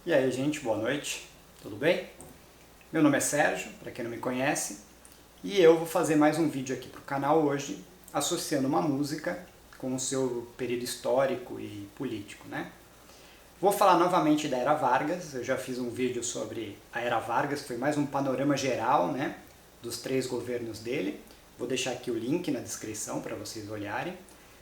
E aí, gente, boa noite, tudo bem? Meu nome é Sérgio, para quem não me conhece, e eu vou fazer mais um vídeo aqui para o canal hoje, associando uma música com o seu período histórico e político, né? Vou falar novamente da Era Vargas, eu já fiz um vídeo sobre a Era Vargas, que foi mais um panorama geral, né, dos 3 governos dele. Vou deixar aqui o link na descrição para vocês olharem.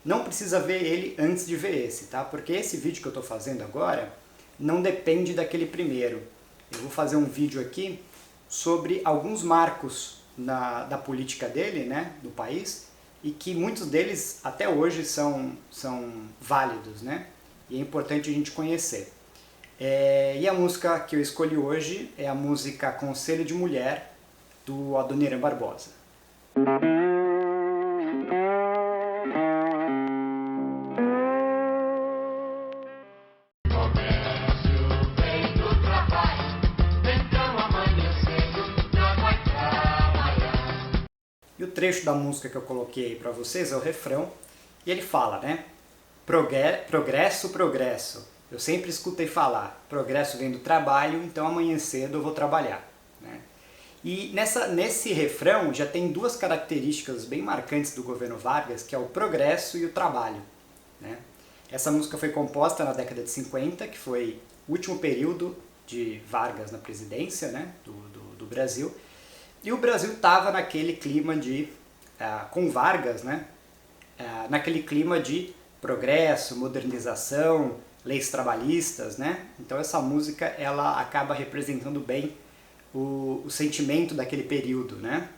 Não precisa ver ele antes de ver esse, tá? Porque esse vídeo que eu estou fazendo agora não depende daquele primeiro. Eu vou fazer um vídeo aqui sobre alguns marcos da política dele, né, do país, e que muitos deles até hoje são válidos, né? E é importante a gente conhecer. E a música que eu escolhi hoje é a música Conselho de Mulher, do Adoniran Barbosa. E o trecho da música que eu coloquei para vocês é o refrão, e ele fala, né? Progresso, progresso. Eu sempre escutei falar, progresso vem do trabalho, então amanhã cedo eu vou trabalhar, né? E nesse refrão já tem 2 características bem marcantes do governo Vargas, que é o progresso e o trabalho, né? Essa música foi composta na década de 50, que foi o último período de Vargas na presidência, né, do Brasil. E o Brasil estava naquele clima com Vargas, né, naquele clima de progresso, modernização, leis trabalhistas, né? Então essa música ela acaba representando bem o sentimento daquele período, né?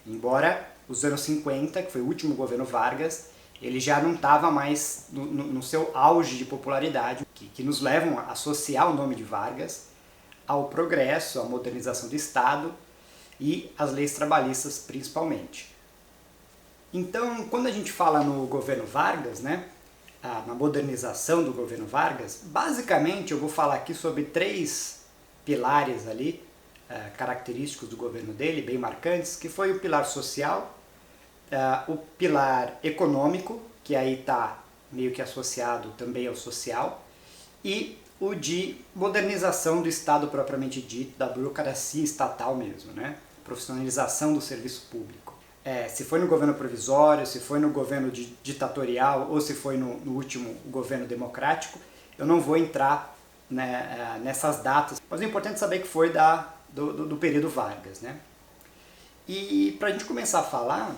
Embora os anos 50, que foi o último governo Vargas, ele já não estava mais no seu auge de popularidade, que nos levam a associar o nome de Vargas ao progresso, à modernização do Estado e às leis trabalhistas principalmente. Então, quando a gente fala no governo Vargas, né, na modernização do governo Vargas, basicamente eu vou falar aqui sobre 3 pilares ali, característicos do governo dele, bem marcantes, que foi o pilar social, o pilar econômico, que aí está meio que associado também ao social, e o de modernização do Estado propriamente dito, da burocracia estatal mesmo, né? Profissionalização do serviço público. Se foi no governo provisório, se foi no governo ditatorial ou se foi no último governo democrático, eu não vou entrar, né, nessas datas, mas o importante é saber que foi do período Vargas, né? E para a gente começar a falar,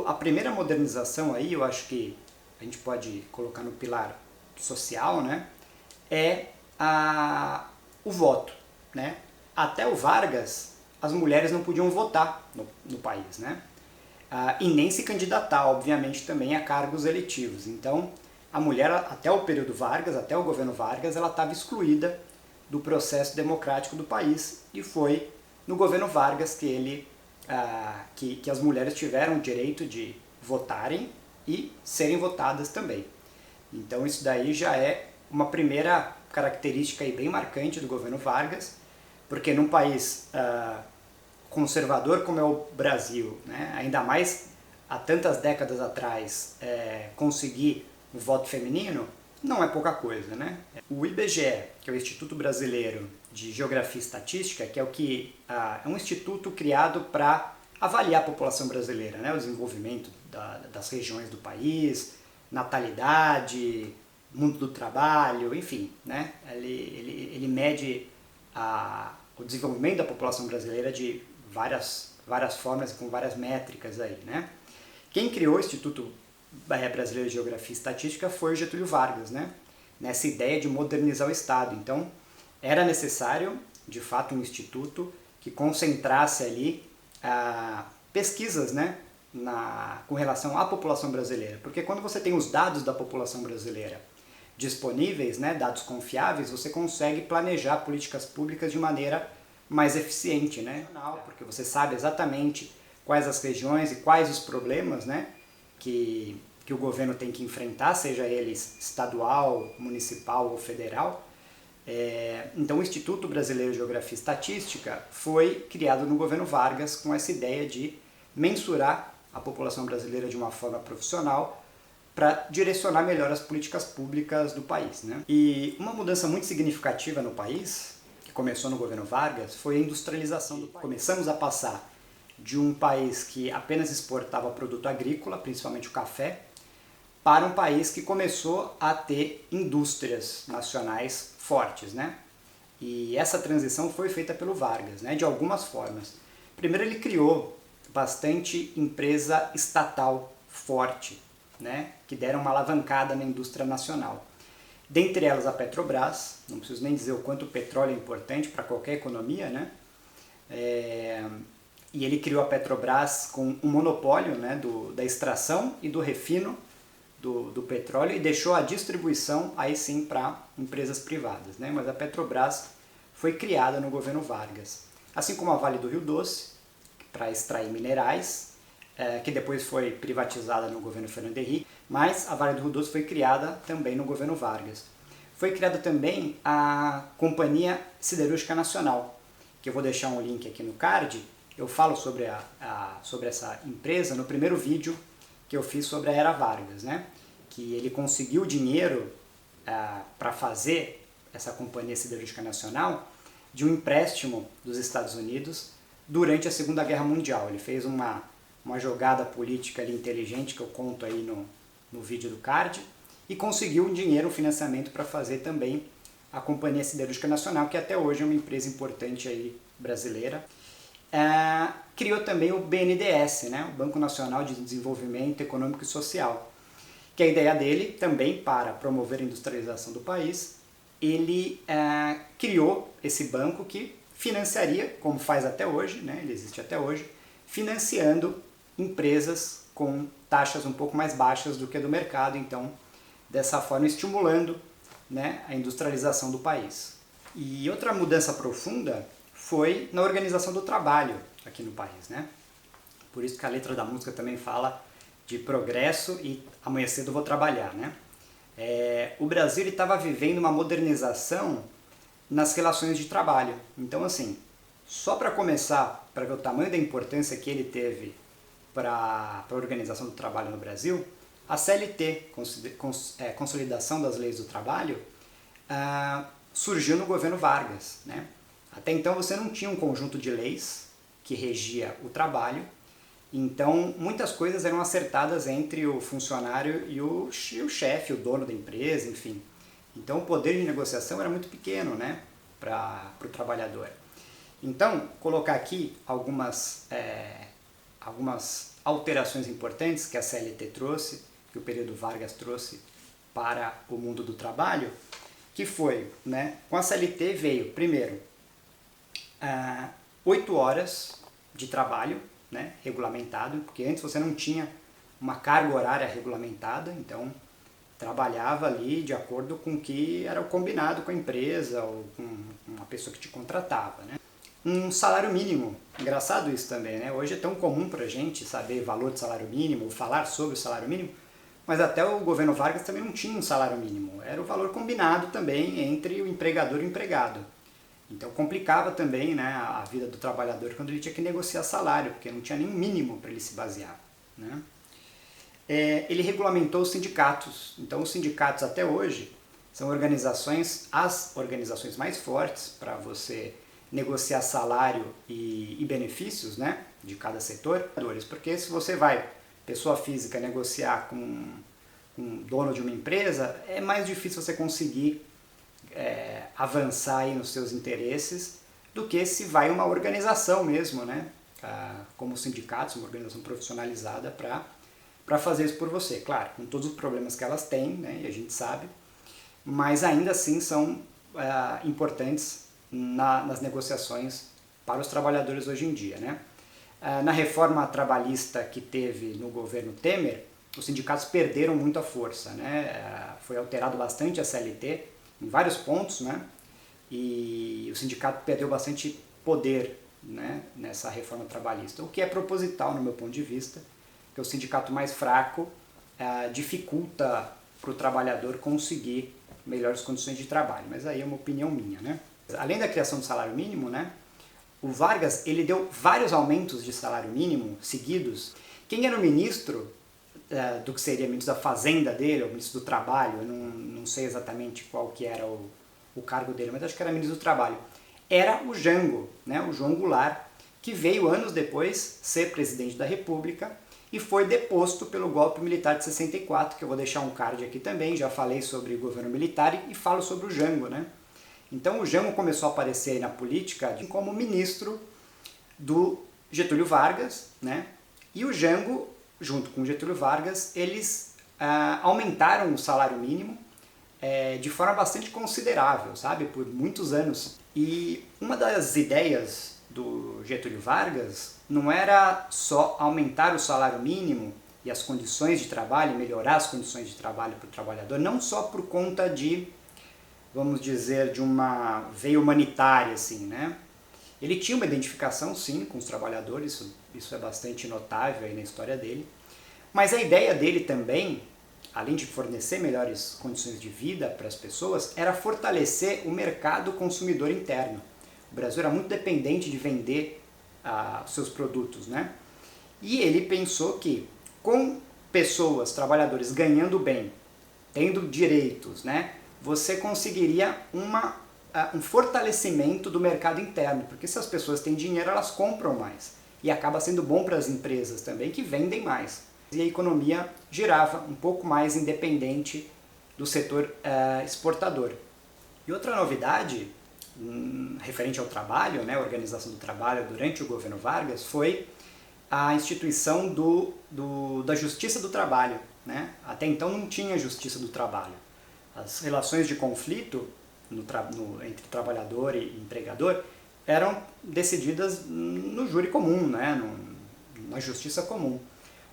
a primeira modernização aí, eu acho que a gente pode colocar no pilar social, né, é o voto, né? Até o Vargas, as mulheres não podiam votar no país, né? E nem se candidatar, obviamente, também a cargos eletivos. Então, a mulher, até o período Vargas, até o governo Vargas, ela estava excluída do processo democrático do país, e foi no governo Vargas que que as mulheres tiveram o direito de votarem e serem votadas também. Então isso daí já é uma primeira característica aí bem marcante do governo Vargas, porque num país conservador como é o Brasil, né, ainda mais há tantas décadas atrás, conseguir o voto feminino não é pouca coisa, né? O IBGE, que é o Instituto Brasileiro de Geografia e Estatística, que é um instituto criado para avaliar a população brasileira, né, o desenvolvimento das regiões do país, natalidade, mundo do trabalho, enfim, né? Ele mede o desenvolvimento da população brasileira de várias formas e com várias métricas aí, né? Quem criou o Instituto Brasileiro de Geografia e Estatística foi o Getúlio Vargas, né? Nessa ideia de modernizar o Estado. Então, era necessário, de fato, um instituto que concentrasse ali pesquisas, né, com relação à população brasileira. Porque quando você tem os dados da população brasileira disponíveis, né, dados confiáveis, você consegue planejar políticas públicas de maneira mais eficiente, né? Porque você sabe exatamente quais as regiões e quais os problemas, né, que o governo tem que enfrentar, seja eles estadual, municipal ou federal. Então o Instituto Brasileiro de Geografia e Estatística foi criado no governo Vargas com essa ideia de mensurar a população brasileira de uma forma profissional para direcionar melhor as políticas públicas do país, né? E uma mudança muito significativa no país começou no governo Vargas foi a industrialização do país. Começamos a passar de um país que apenas exportava produto agrícola, principalmente o café, para um país que começou a ter indústrias nacionais fortes, né? E essa transição foi feita pelo Vargas, né, de algumas formas. Primeiro, ele criou bastante empresa estatal forte, né, que deram uma alavancada na indústria nacional. Dentre elas a Petrobras, não preciso nem dizer o quanto o petróleo é importante para qualquer economia, né? E ele criou a Petrobras com um monopólio, né, da extração e do refino do petróleo e deixou a distribuição aí sim para empresas privadas, né? Mas a Petrobras foi criada no governo Vargas. Assim como a Vale do Rio Doce, para extrair minerais, que depois foi privatizada no governo Fernando Henrique, mas a Vale do Rio Doce foi criada também no governo Vargas. Foi criada também a Companhia Siderúrgica Nacional, que eu vou deixar um link aqui no card. Eu falo sobre essa empresa no primeiro vídeo que eu fiz sobre a Era Vargas, né? Que ele conseguiu dinheiro para fazer essa Companhia Siderúrgica Nacional de um empréstimo dos Estados Unidos durante a Segunda Guerra Mundial. Ele fez uma jogada política ali inteligente, que eu conto aí no vídeo do card, e conseguiu um dinheiro, um financiamento para fazer também a Companhia Siderúrgica Nacional, que até hoje é uma empresa importante aí brasileira. Criou também o BNDES, né, o Banco Nacional de Desenvolvimento Econômico e Social, que a ideia dele, também para promover a industrialização do país, ele criou esse banco que financiaria, como faz até hoje, né, ele existe até hoje, financiando empresas com taxas um pouco mais baixas do que a do mercado, então dessa forma estimulando, né, a industrialização do país. E outra mudança profunda foi na organização do trabalho aqui no país, né? Por isso que a letra da música também fala de progresso e amanhã cedo eu vou trabalhar, né? O Brasil estava vivendo uma modernização nas relações de trabalho. Então, assim, só para começar, para ver o tamanho da importância que ele teve para a organização do trabalho no Brasil, a CLT, Consolidação das Leis do Trabalho, surgiu no governo Vargas, né? Até então você não tinha um conjunto de leis que regia o trabalho, então muitas coisas eram acertadas entre o funcionário e o chefe, o dono da empresa, enfim. Então o poder de negociação era muito pequeno, né, para o trabalhador. Então, colocar aqui algumas alterações importantes que a CLT trouxe, que o período Vargas trouxe para o mundo do trabalho, que foi, né, com a CLT veio, primeiro, 8 horas de trabalho, né, regulamentado, porque antes você não tinha uma carga horária regulamentada, então trabalhava ali de acordo com o que era o combinado com a empresa ou com uma pessoa que te contratava, né. Um salário mínimo, engraçado isso também, né, hoje é tão comum pra gente saber valor de salário mínimo, falar sobre o salário mínimo, mas até o governo Vargas também não tinha um salário mínimo, era o valor combinado também entre o empregador e o empregado. Então complicava também, né, a vida do trabalhador quando ele tinha que negociar salário, porque não tinha nenhum mínimo para ele se basear, né? Ele regulamentou os sindicatos. Então os sindicatos até hoje são as organizações mais fortes para você negociar salário e benefícios, né, de cada setor. Porque se você vai, pessoa física, negociar com um dono de uma empresa, é mais difícil você conseguir avançar aí nos seus interesses do que se vai uma organização mesmo, né? Como os sindicatos, uma organização profissionalizada para fazer isso por você. Claro, com todos os problemas que elas têm, né? E a gente sabe, mas ainda assim são importantes nas negociações para os trabalhadores hoje em dia, né? Na reforma trabalhista que teve no governo Temer, os sindicatos perderam muito a força, né? Foi alterado bastante a CLT, em vários pontos, né? E o sindicato perdeu bastante poder, né, nessa reforma trabalhista, o que é proposital no meu ponto de vista, que o sindicato mais fraco dificulta para o trabalhador conseguir melhores condições de trabalho, mas aí é uma opinião minha, né? Além da criação do salário mínimo, né, o Vargas ele deu vários aumentos de salário mínimo seguidos. Quem era o ministro do que seria ministro da Fazenda dele, ou ministro do Trabalho, eu não sei exatamente qual que era o cargo dele, mas acho que era ministro do Trabalho. era o Jango, né, o João Goulart, que veio anos depois ser presidente da República e foi deposto pelo golpe militar de 64, que eu vou deixar um card aqui também, já falei sobre o governo militar e falo sobre o Jango, né? Então o Jango começou a aparecer aí na política como ministro do Getúlio Vargas, né? E o Jango, junto com o Getúlio Vargas, eles aumentaram o salário mínimo de forma bastante considerável, sabe? Por muitos anos. E uma das ideias do Getúlio Vargas não era só aumentar o salário mínimo e as condições de trabalho, melhorar as condições de trabalho para o trabalhador, não só por conta de, vamos dizer, de uma veia humanitária, assim, né? Ele tinha uma identificação, sim, com os trabalhadores, isso é bastante notável aí na história dele, mas a ideia dele também, além de fornecer melhores condições de vida para as pessoas, era fortalecer o mercado consumidor interno. O Brasil era muito dependente de vender seus produtos, né? E ele pensou que com pessoas, trabalhadores ganhando bem, tendo direitos, né, você conseguiria um fortalecimento do mercado interno, porque se as pessoas têm dinheiro, elas compram mais. E acaba sendo bom para as empresas também, que vendem mais. E a economia girava um pouco mais independente do setor exportador. E outra novidade referente ao trabalho, né, a organização do trabalho durante o governo Vargas, foi a instituição da Justiça do Trabalho, né? Até então não tinha Justiça do Trabalho. As relações de conflito entre trabalhador e empregador eram decididas no júri comum, né? Na justiça comum.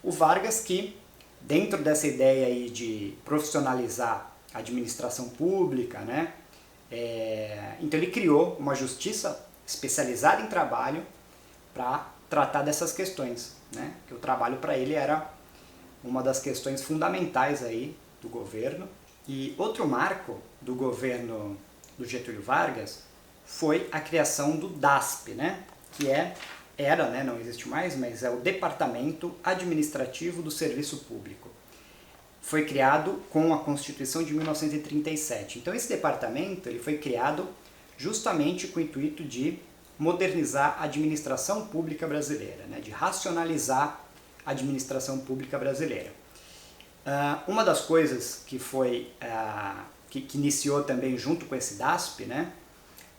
O Vargas, que dentro dessa ideia aí de profissionalizar a administração pública, né? Então ele criou uma justiça especializada em trabalho para tratar dessas questões, né? Que o trabalho para ele era uma das questões fundamentais aí do governo. E outro marco do governo do Getúlio Vargas foi a criação do DASP, né? Que era, né, não existe mais, mas é o Departamento Administrativo do Serviço Público. Foi criado com a Constituição de 1937. Então esse departamento ele foi criado justamente com o intuito de modernizar a administração pública brasileira, né, de racionalizar a administração pública brasileira. Uma das coisas que foi que iniciou também junto com esse DASP, né,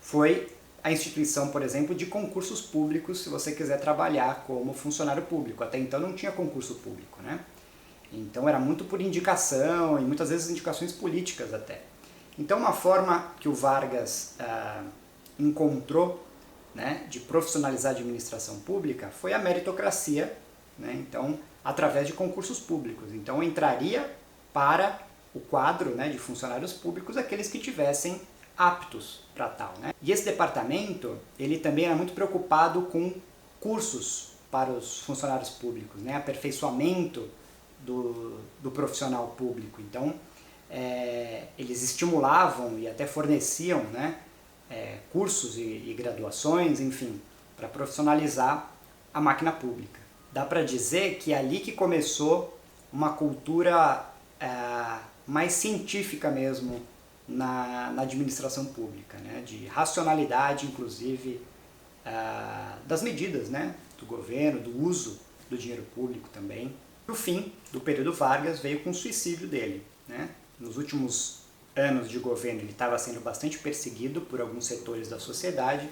foi a instituição, por exemplo, de concursos públicos se você quiser trabalhar como funcionário público. Até então não tinha concurso público, né? Então era muito por indicação e muitas vezes indicações políticas até. Então uma forma que o Vargas encontrou, né, de profissionalizar a administração pública foi a meritocracia, né? Então através de concursos públicos. Então entraria para o quadro, né, de funcionários públicos aqueles que tivessem aptos para tal, né? E esse departamento ele também era muito preocupado com cursos para os funcionários públicos, né? Aperfeiçoamento do profissional público. Então, eles estimulavam e até forneciam, né, cursos e graduações, enfim, para profissionalizar a máquina pública. Dá para dizer que é ali que começou uma cultura mais científica mesmo na administração pública, né, de racionalidade, inclusive, das medidas, né, do governo, do uso do dinheiro público também. O fim do período Vargas veio com o suicídio dele, né? Nos últimos anos de governo ele estava sendo bastante perseguido por alguns setores da sociedade,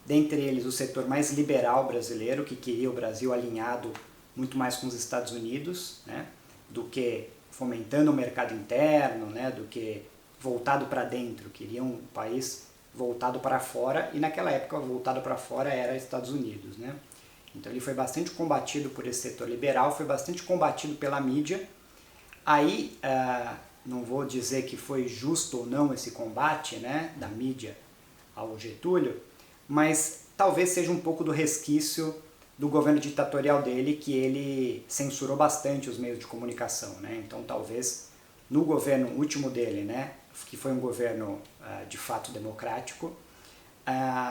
dentre eles o setor mais liberal brasileiro, que queria o Brasil alinhado muito mais com os Estados Unidos, né? Do que fomentando o mercado interno, né? Do que voltado para dentro, queriam um país voltado para fora, e naquela época voltado para fora era Estados Unidos, né? Então ele foi bastante combatido por esse setor liberal, foi bastante combatido pela mídia. Aí, não vou dizer que foi justo ou não esse combate, né, da mídia ao Getúlio, mas talvez seja um pouco do resquício do governo ditatorial dele, que ele censurou bastante os meios de comunicação, né? Então talvez no governo último dele, né, que foi um governo de fato democrático,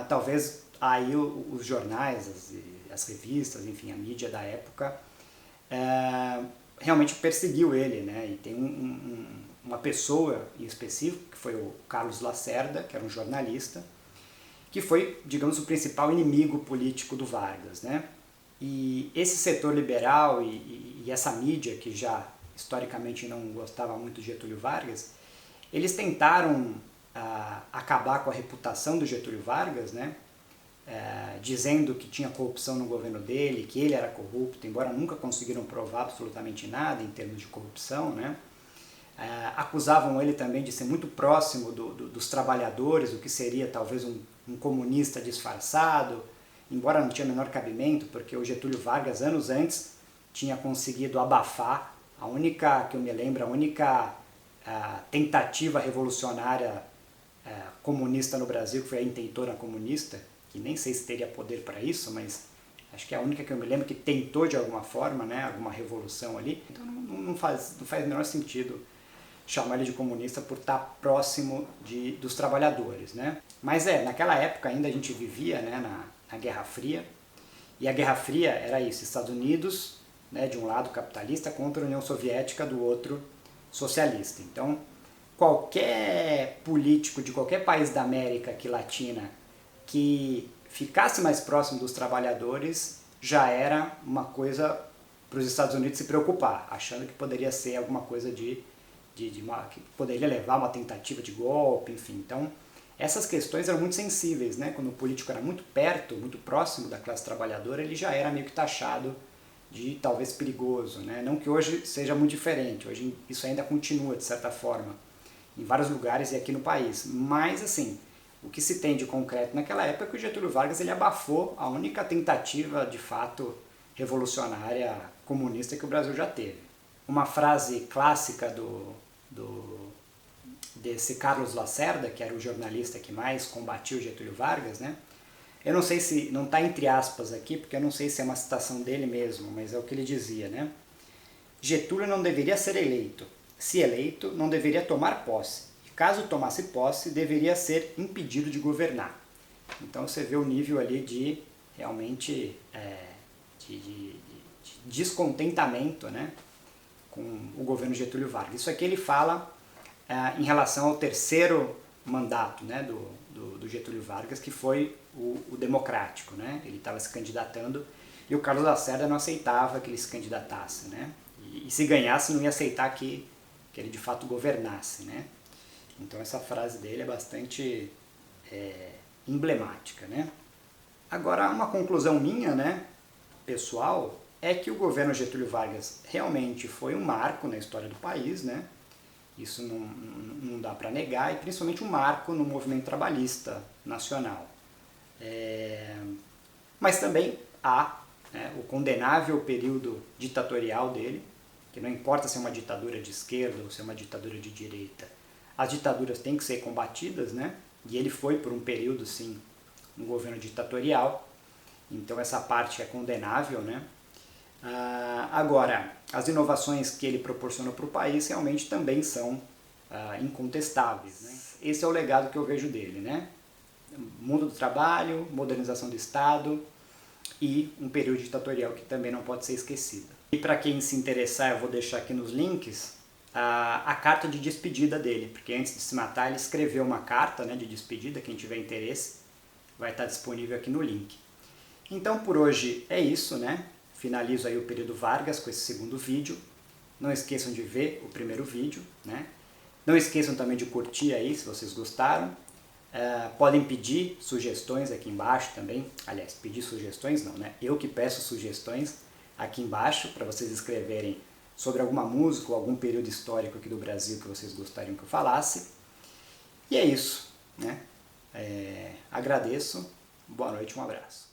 talvez aí os jornais, as revistas, enfim, a mídia da época realmente perseguiu ele, né? E tem uma pessoa em específico, que foi o Carlos Lacerda, que era um jornalista, que foi, digamos, o principal inimigo político do Vargas, né? E esse setor liberal e essa mídia que já historicamente não gostava muito de Getúlio Vargas, eles tentaram acabar com a reputação do Getúlio Vargas, né? Dizendo que tinha corrupção no governo dele, que ele era corrupto, embora nunca conseguiram provar absolutamente nada em termos de corrupção, né? Acusavam ele também de ser muito próximo dos trabalhadores, o que seria talvez um comunista disfarçado, embora não tinha o menor cabimento, porque o Getúlio Vargas, anos antes, tinha conseguido abafar a única, que eu me lembro, a única tentativa revolucionária comunista no Brasil, que foi a Intentona Comunista, que nem sei se teria poder para isso, mas acho que é a única que eu me lembro que tentou de alguma forma, né, alguma revolução ali. Então não faz o menor sentido chamar ele de comunista por estar próximo dos trabalhadores, né? Mas naquela época ainda a gente vivia, né, na Guerra Fria, e a Guerra Fria era isso, Estados Unidos, né, de um lado capitalista contra a União Soviética do outro socialista. Então qualquer político de qualquer país da América Latina que ficasse mais próximo dos trabalhadores já era uma coisa para os Estados Unidos se preocupar, achando que poderia ser alguma coisa que poderia levar a uma tentativa de golpe, enfim. Então, essas questões eram muito sensíveis, né? Quando o político era muito perto, muito próximo da classe trabalhadora, ele já era meio que taxado de talvez perigoso, né? Não que hoje seja muito diferente, hoje isso ainda continua de certa forma, em vários lugares e aqui no país, mas assim, o que se tem de concreto naquela época é que o Getúlio Vargas ele abafou a única tentativa de fato revolucionária comunista que o Brasil já teve. Uma frase clássica desse Carlos Lacerda, que era o jornalista que mais combatia o Getúlio Vargas, né? Eu não sei se, não está entre aspas aqui, porque eu não sei se é uma citação dele mesmo, mas é o que ele dizia, né? Getúlio não deveria ser eleito. Se eleito, não deveria tomar posse. E caso tomasse posse, deveria ser impedido de governar. Então você vê o nível ali de, realmente, de descontentamento, né, com o governo Getúlio Vargas. Isso aqui ele fala em relação ao terceiro mandato, né, do Getúlio Vargas, que foi o democrático, né? Ele estava se candidatando e o Carlos Lacerda não aceitava que ele se candidatasse, né? E se ganhasse não ia aceitar que ele de fato governasse, né? Então essa frase dele é bastante emblemática, né? Agora, uma conclusão minha, né, pessoal, é que o governo Getúlio Vargas realmente foi um marco na história do país, né? Isso não dá para negar, e principalmente um marco no movimento trabalhista nacional. Mas também há, né, o condenável período ditatorial dele, que não importa se é uma ditadura de esquerda ou se é uma ditadura de direita, as ditaduras têm que ser combatidas, né? E ele foi por um período, sim, um governo ditatorial, então essa parte é condenável, né? Agora, as inovações que ele proporcionou para o país realmente também são incontestáveis, né? Esse é o legado que eu vejo dele, né? Mundo do trabalho, modernização do Estado e um período ditatorial que também não pode ser esquecido. E para quem se interessar, eu vou deixar aqui nos links a carta de despedida dele, porque antes de se matar ele escreveu uma carta, né, de despedida, quem tiver interesse vai estar disponível aqui no link. Então por hoje é isso, né? Finalizo aí o período Vargas com esse segundo vídeo. Não esqueçam de ver o primeiro vídeo, né? Não esqueçam também de curtir aí se vocês gostaram. Podem pedir sugestões aqui embaixo também. Aliás, pedir sugestões não, né? Eu que peço sugestões aqui embaixo para vocês escreverem sobre alguma música ou algum período histórico aqui do Brasil que vocês gostariam que eu falasse. E é isso, né? Agradeço, boa noite, um abraço.